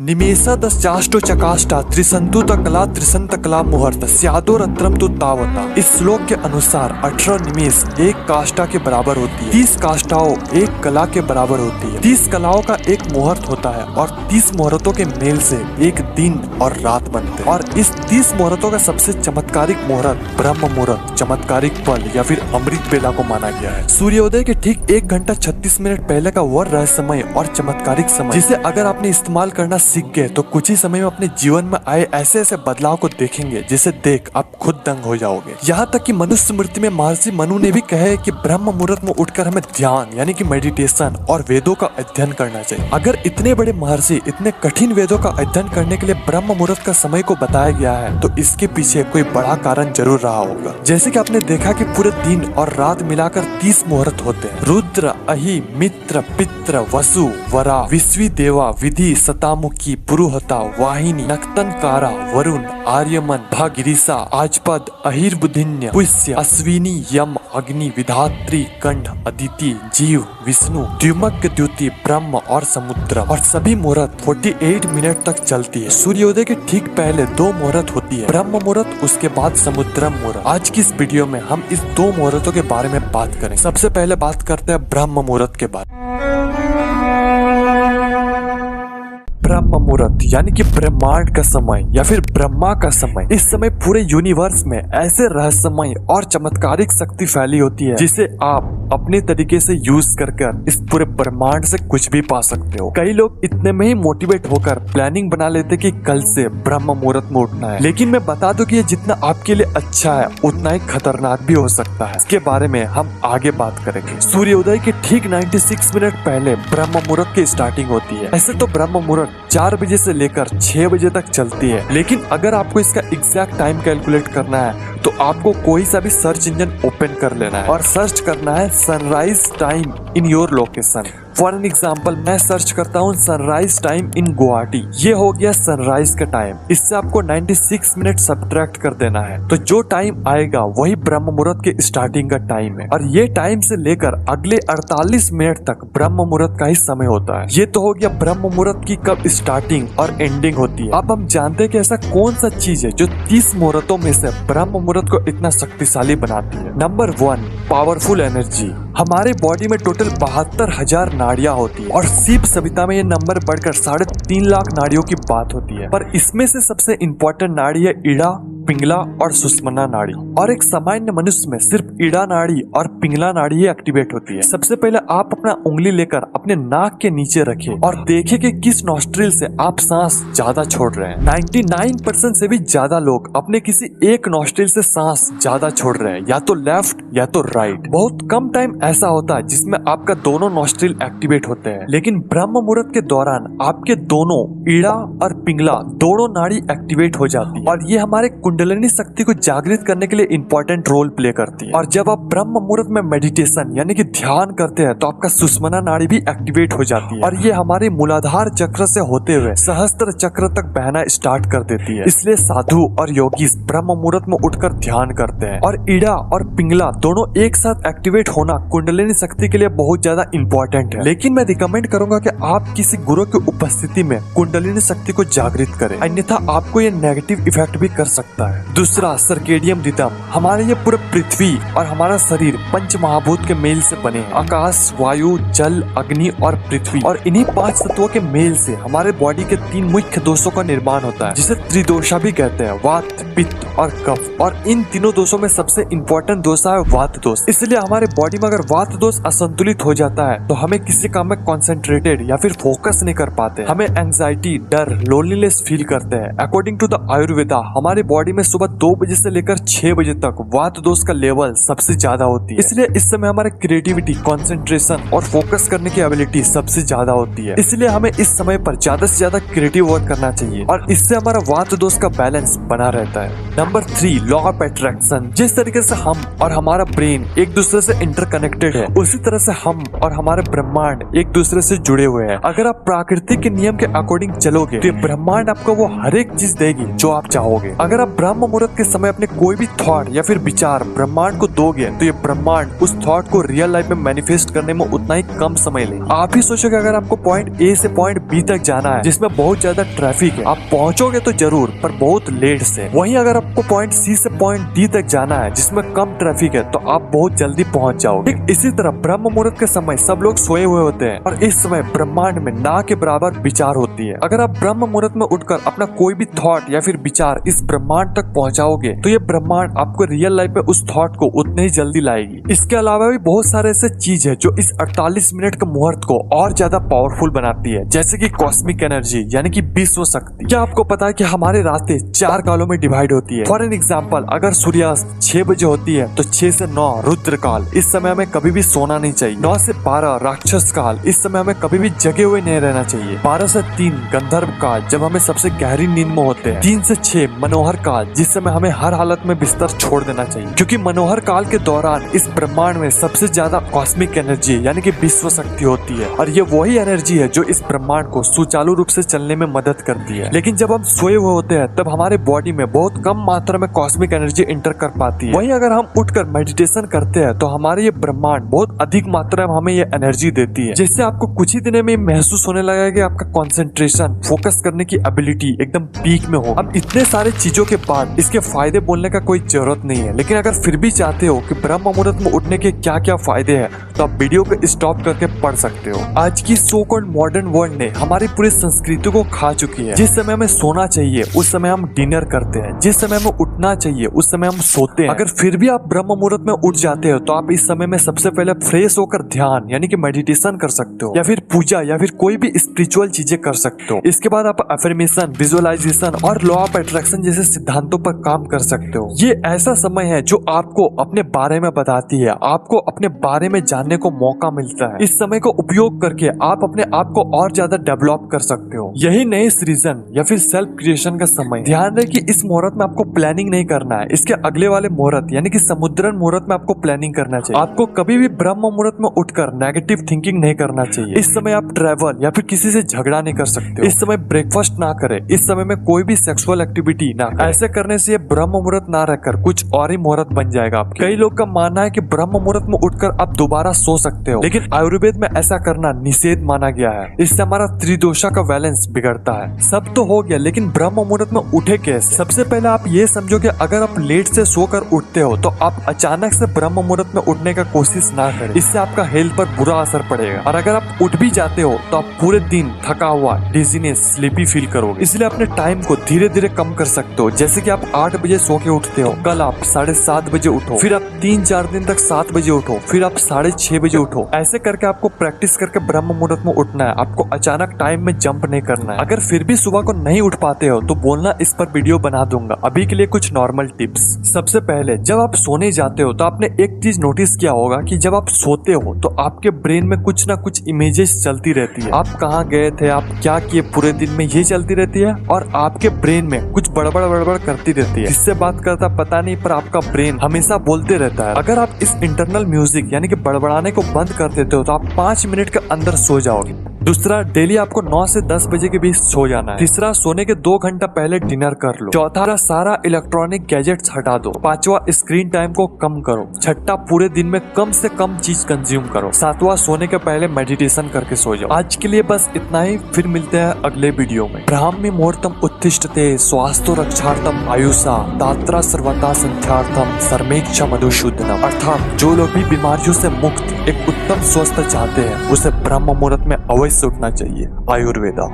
निमेषादश्चाष्टो चकाष्टा त्रिसंतुत कला त्रिसंत कला मुहूर्त स्यादो रत्रम तु तावता। इस श्लोक के अनुसार 18 निमेष एक काष्ठा के बराबर होती है, 30 काष्ठाओं एक कला के बराबर होती है, 30 कलाओं का एक मुहूर्त होता है और 30 मुहूर्तों के मेल से एक दिन और रात बनते हैं। और इस 30 मुहूर्तों का सबसे चमत्कारिक मुहूर्त ब्रह्म मुहूर्त, चमत्कारिक पल या फिर अमृत बेला को माना गया है। सूर्योदय के ठीक 1 घंटा 36 मिनट पहले का वह रहस्यमय और चमत्कारिक समय, जिसे अगर आपने इस्तेमाल करना सीख गए तो कुछ ही समय में अपने जीवन में आए ऐसे ऐसे बदलाव को देखेंगे जिसे देख आप खुद दंग हो जाओगे। यहाँ तक कि मनुस्मृति में महर्षि मनु ने भी कहे कि ब्रह्म मुहूर्त में उठकर हमें ध्यान यानी कि मेडिटेशन और वेदों का अध्ययन करना चाहिए। अगर इतने बड़े महर्षि इतने कठिन वेदों का अध्ययन करने के लिए ब्रह्म मुहूर्त का समय को बताया गया है तो इसके पीछे कोई बड़ा कारण जरूर रहा होगा। जैसे कि आपने देखा कि पूरे दिन और रात मिलाकर 30 मुहूर्त होते हैं। रुद्र, अहि, मित्र, पित्र, वसु, वरा, विश्वी देवा, विधि, सतामुखी, पुरुहता, वाहिनी, नक्तनकारा, वरुण, आर्यमन, भागिरिसा, आजपद, अहिर्बुधिन्य, पुष्य, अश्विनी, यम, अग्नि, विधात्री, कंठ, अदिति, जीव, विष्णु, द्युमक, द्युति, ब्रह्म और समुद्र। और सभी मुहूर्त 48 मिनट तक चलती है। सूर्योदय के ठीक पहले 2 मुहूर्त होती है, ब्रह्म मुहूर्त, उसके बाद समुद्र मुहूर्त। आज की इस वीडियो में हम इस 2 मुहूर्तों के बारे में बात करें। सबसे पहले बात करते हैं ब्रह्म मुहूर्त के बारे में। ब्रह्म मुहूर्त यानी कि ब्रह्मांड का समय या फिर ब्रह्मा का समय। इस समय पूरे यूनिवर्स में ऐसे रहस्यमय और चमत्कारिक शक्ति फैली होती है जिसे आप अपने तरीके से यूज कर इस पूरे ब्रह्मांड से कुछ भी पा सकते हो। कई लोग इतने में ही मोटिवेट होकर प्लानिंग बना लेते कि कल से ब्रह्म मुहूर्त में उठना है, लेकिन मैं बता दूं कि ये जितना आपके लिए अच्छा है उतना ही खतरनाक भी हो सकता है। इसके बारे में हम आगे बात करेंगे। सूर्योदय के ठीक 96 मिनट पहले ब्रह्म मुहूर्त की स्टार्टिंग होती है। ऐसे तो ब्रह्म मुहूर्त 4 बजे से लेकर 6 बजे तक चलती है, लेकिन अगर आपको इसका एग्जैक्ट टाइम कैलकुलेट करना है तो आपको कोई सा भी सर्च इंजन ओपन कर लेना है और सर्च करना है sunrise time in your location. For an example मैं सर्च करता हूँ सनराइज टाइम इन गुवाहाटी। ये हो गया सनराइज का टाइम। इससे आपको 96 मिनट सब्ट्रैक्ट कर देना है तो जो टाइम आएगा वही ब्रह्म मुहूर्त के स्टार्टिंग का टाइम है। और ये टाइम से लेकर अगले 48 मिनट तक ब्रह्म मुहूर्त का ही समय होता है। ये तो हो गया ब्रह्म मुहूर्त की कब स्टार्टिंग और एंडिंग होती है। अब हम जानते हैं कि ऐसा कौन सा चीज है जो 30 मुहूर्तों में से ब्रह्म मुहूर्त को इतना शक्तिशाली बनाती है। Number 1, powerful energy. हमारे बॉडी में टोटल 72,000 नाड़ियां होती है और शिव सविता में ये नंबर बढ़कर 3.5 लाख नाड़ियों की बात होती है। पर इसमें से सबसे इम्पोर्टेंट नाड़ी है ईड़ा, पिंगला और सुषुम्ना नाड़ी। और एक सामान्य मनुष्य में सिर्फ ईड़ा नाड़ी और पिंगला नाड़ी ही एक्टिवेट होती है। सबसे पहले आप अपना उंगली लेकर अपने नाक के नीचे रखें और देखें कि किस नॉस्ट्रिल से आप सांस ज्यादा छोड़ रहे हैं। 99% से भी ज्यादा लोग अपने किसी एक नॉस्ट्रिल से सांस ज्यादा छोड़ रहे हैं, या तो लेफ्ट या तो राइट। बहुत कम टाइम ऐसा होता है जिसमें आपका दोनों नॉस्ट्रिल एक्टिवेट होते हैं, लेकिन ब्रह्म मुहूर्त के दौरान आपके दोनों ईड़ा और पिंगला दोनों नाड़ी एक्टिवेट हो जाती है और ये हमारे कुंडलिनी शक्ति को जागृत करने के लिए इंपॉर्टेंट रोल प्ले करती है। और जब आप ब्रह्म मुहूर्त में मेडिटेशन यानी कि ध्यान करते हैं तो आपका सुषुम्ना नाड़ी भी एक्टिवेट हो जाती है और ये हमारे मूलाधार चक्र से होते हुए सहस्त्र चक्र तक बहना स्टार्ट कर देती है। इसलिए साधु और योगी ब्रह्म मुहूर्त में उठकर ध्यान करते हैं। और ईड़ा और पिंगला दोनों एक साथ एक्टिवेट होना कुंडलिनी शक्ति के लिए बहुत ज्यादा इंपॉर्टेंट है। लेकिन मैं रिकमेंड करूंगा कि आप किसी गुरु की उपस्थिति में कुंडलिनी शक्ति को जागृत करें, अन्यथा आपको ये नेगेटिव इफेक्ट भी कर सकता है। दूसरा, सर्केडियन रिदम। हमारे ये पूरे पृथ्वी और हमारा शरीर पंच महाभूत के मेल से बने हैं। आकाश, वायु, जल, अग्नि और पृथ्वी। और इन्हीं 5 तत्वों के मेल से हमारे बॉडी के 3 मुख्य दोषों का निर्माण होता है, जिसे त्रिदोषा भी कहते हैं, वात, पित्त और कफ। और इन तीनों दोषों में सबसे इम्पोर्टेंट दोष है वात दोष। इसलिए हमारे बॉडी में अगर वात दोष असंतुलित हो जाता है तो हमें किसी काम में कॉन्सेंट्रेटेड या फिर फोकस नहीं कर पाते। हमें एंजाइटी, डर, लोनलीनेस फील करते हैं। अकॉर्डिंग टू द आयुर्वेदा हमारे बॉडी में सुबह 2 बजे से लेकर 6 बजे तक वात दोष का लेवल सबसे ज्यादा होती है। इसलिए इस समय हमारे क्रिएटिविटी, कंसंट्रेशन और फोकस करने की एबिलिटी सबसे ज्यादा होती है। इसलिए हमें इस समय पर ज्यादा से ज्यादा क्रिएटिव वर्क करना चाहिए और इससे हमारा वात दोष का बैलेंस बना रहता है। Number 3 law of attraction. जिस तरीके से हम और हमारा ब्रेन एक दूसरे से इंटरकनेक्टेड है, उसी तरह से हम और हमारे ब्रह्मांड एक दूसरे से जुड़े हुए हैं। अगर आप प्राकृतिक के नियम के अकॉर्डिंग चलोगे तो ब्रह्मांड आपको वो हर एक चीज देगी जो आप चाहोगे। अगर आप ब्रह्म मुहूर्त के समय अपने कोई भी थॉट या फिर विचार ब्रह्मांड को दोगे तो ये ब्रह्मांड उस थॉट को रियल लाइफ में मैनिफेस्ट करने में उतना ही कम समय ले। आप ही सोचोगे अगर आपको पॉइंट ए से पॉइंट बी तक जाना है जिसमें बहुत ज्यादा ट्रैफिक है, आप पहुंचोगे तो जरूर पर बहुत लेट से। वहीं अगर आपको पॉइंट सी से पॉइंट डी तक जाना है जिसमें कम ट्रैफिक है तो आप बहुत जल्दी पहुंच जाओगे। ठीक इसी तरह ब्रह्म मुहूर्त के समय सब लोग सोए हुए होते हैं और इस समय ब्रह्मांड में ना के बराबर विचार होती है। अगर आप ब्रह्म मुहूर्त में उठकर अपना कोई भी थॉट या फिर विचार इस ब्रह्मांड तक पहुंचाओगे तो ये ब्रह्मांड आपको रियल लाइफ में उस थॉट को उतने ही जल्दी लाएगी। इसके अलावा भी बहुत सारे ऐसे चीज है जो इस 48 मिनट के मुहूर्त को और ज्यादा पावरफुल बनाती है, जैसे कि कॉस्मिक एनर्जी यानी कि विश्व शक्ति। क्या आपको पता है कि हमारे रास्ते 4 कालों में डिवाइड होती है? फॉर एन एग्जाम्पल, अगर सूर्यास्त 6 बजे होती है तो 6 से 9 रुद्र काल, इस समय हमें कभी भी सोना नहीं चाहिए। 9 से 12 राक्षस काल, इस समय हमें कभी भी जगे हुए नहीं रहना चाहिए। 12 से 3 गंधर्व काल, जब हमें सबसे गहरी नींद में होते हैं। 3 से 6 मनोहर काल, जिस समय हमें हर हालत में बिस्तर छोड़ देना चाहिए, क्योंकि मनोहर काल के दौरान इस ब्रह्मांड में सबसे ज्यादा कॉस्मिक एनर्जी यानी कि विश्व शक्ति होती है और ये वही एनर्जी है जो इस ब्रह्मांड को सुचारू रूप से चलने में मदद करती है। लेकिन जब हम सोए हुए होते हैं तब हमारे बॉडी में बहुत कम मात्रा में कॉस्मिक एनर्जी इंटर कर पाती है। वहीं अगर हम उठकर मेडिटेशन करते हैं तो हमारे ये ब्रह्मांड बहुत अधिक मात्रा में हमें ये एनर्जी देती है, जिससे आपको कुछ ही दिनों में महसूस होने लगेगा कि आपका कंसंट्रेशन, फोकस करने की एबिलिटी एकदम पीक में हो। अब इतने सारे चीजों के बाद इसके फायदे बोलने का कोई जरूरत नहीं है, लेकिन अगर फिर भी चाहते हो कि ब्रह्म मुहूर्त में उठने के क्या क्या फायदे हैं तो आप वीडियो को स्टॉप करके पढ़ सकते हो। आज की सो कॉल्ड मॉडर्न वर्ल्ड ने हमारी पूरी संस्कृति को खा चुकी है। जिस समय हमें सोना चाहिए उस समय हम डिनर करते हैं, जिस समय हमें उठना चाहिए उस समय हम सोते हैं। अगर फिर भी आप ब्रह्म मुहूर्त में उठ जाते हो तो आप इस समय में सबसे पहले फ्रेश होकर ध्यान यानी कि मेडिटेशन कर सकते हो या फिर पूजा या फिर कोई भी स्पिरिचुअल चीजें कर सकते हो। इसके बाद आप अफर्मेशन, विजुअलाइजेशन और लॉ ऑफ अट्रैक्शन जैसे सिद्धांतों पर काम कर सकते हो। ये ऐसा समय है जो आपको अपने बारे में बताती है, आपको अपने बारे में जानने को मौका मिलता है। इस समय को उपयोग करके आप अपने आप को और ज्यादा डेवलप कर सकते हो। यही नए सृजन या फिर सेल्फ क्रिएशन का समय। ध्यान रहे कि इस मुहूर्त में आपको प्लानिंग नहीं करना है, इसके अगले वाले मुहूर्त यानी कि समुद्रन मुहूर्त में आपको प्लानिंग करना चाहिए। आपको कभी भी ब्रह्म मुहूर्त में उठकर नेगेटिव थिंकिंग नहीं करना चाहिए। इस समय आप ट्रैवल या फिर किसी से झगड़ा नहीं कर सकते हो। इस समय ब्रेकफास्ट ना करें, इस समय में कोई भी सेक्सुअल एक्टिविटी ना करें। ऐसे करने से ये ब्रह्म मुहूर्त ना रहकर कुछ और ही मुहूर्त बन जाएगा आपके। कई लोग का मानना है कि ब्रह्म मुहूर्त में उठकर आप दोबारा सो सकते हो, लेकिन आयुर्वेद में ऐसा करना निषेध माना गया है। इससे हमारा त्रिदोषा का बैलेंस बिगड़ता है। सब तो हो गया, लेकिन ब्रह्म मुहूर्त में उठे कैसे? सबसे पहले आप ये समझो कि अगर आप लेट से सोकर उठते हो तो आप अचानक से ब्रह्म मुहूर्त में उठने का कोशिश ना करें, इससे आपका हेल्थ पर बुरा असर पड़ेगा। और अगर आप उठ भी जाते हो तो आप पूरे दिन थका हुआ, डिजीनेस, स्लीपी फील करोगे। इसलिए अपने टाइम को धीरे धीरे कम कर सकते हो। जैसे कि आप 8 बजे सो के उठते हो, कल आप 7:30 बजे उठो, फिर आप 3-4 दिन तक 7 बजे उठो, फिर आप 6:30 बजे उठो। ऐसे करके आपको प्रैक्टिस करके ब्रह्म मुहूर्त में उठना है। आपको अचानक टाइम में जंप नहीं करना है। अगर फिर भी सुबह को नहीं उठ पाते हो तो बोलना, इस पर वीडियो बना दूंगा। अभी के लिए कुछ नॉर्मल टिप्स। सबसे पहले जब आप सोने जाते हो तो आपने एक चीज नोटिस किया होगा कि जब आप सोते हो तो आपके ब्रेन में कुछ ना कुछ इमेजेस चलती रहती है। आप कहाँ गए थे, आप क्या किए पूरे दिन में, ये चलती रहती है और आपके ब्रेन में कुछ बड़बड़ करती रहती है। किससे बात करता पता नहीं, पर आपका ब्रेन हमेशा बोलते रहता है। अगर आप इस इंटरनल म्यूजिक यानी कि बड़बड़ाने को बंद कर देते हो तो आप 5 मिनट के अंदर सो जाओगे। दूसरा, डेली आपको 9 से 10 बजे के बीच सो जाना है। तीसरा, सोने के 2 घंटा पहले डिनर कर लो। चौथा, सारा इलेक्ट्रॉनिक गैजेट्स हटा दो। पांचवा, स्क्रीन टाइम को कम करो। छठा, पूरे दिन में कम से कम चीज कंज्यूम करो। सातवां, सोने के पहले मेडिटेशन करके सो जाओ। आज के लिए बस इतना ही, फिर मिलते हैं अगले वीडियो में। ब्राह्मी मुहूर्तम उत्तिष्ठते स्वास्थ्य रक्षार्थम आयुषा दात्रा सर्वता संध्यार्थम सर्मेक्षा मधुसूदनम। अर्थात जो लोग भी बीमारियों से मुक्त एक उत्तम स्वस्थ चाहते हैं उसे ब्रह्म मुहूर्त में अवश्य उठना चाहिए। आयुर्वेदा।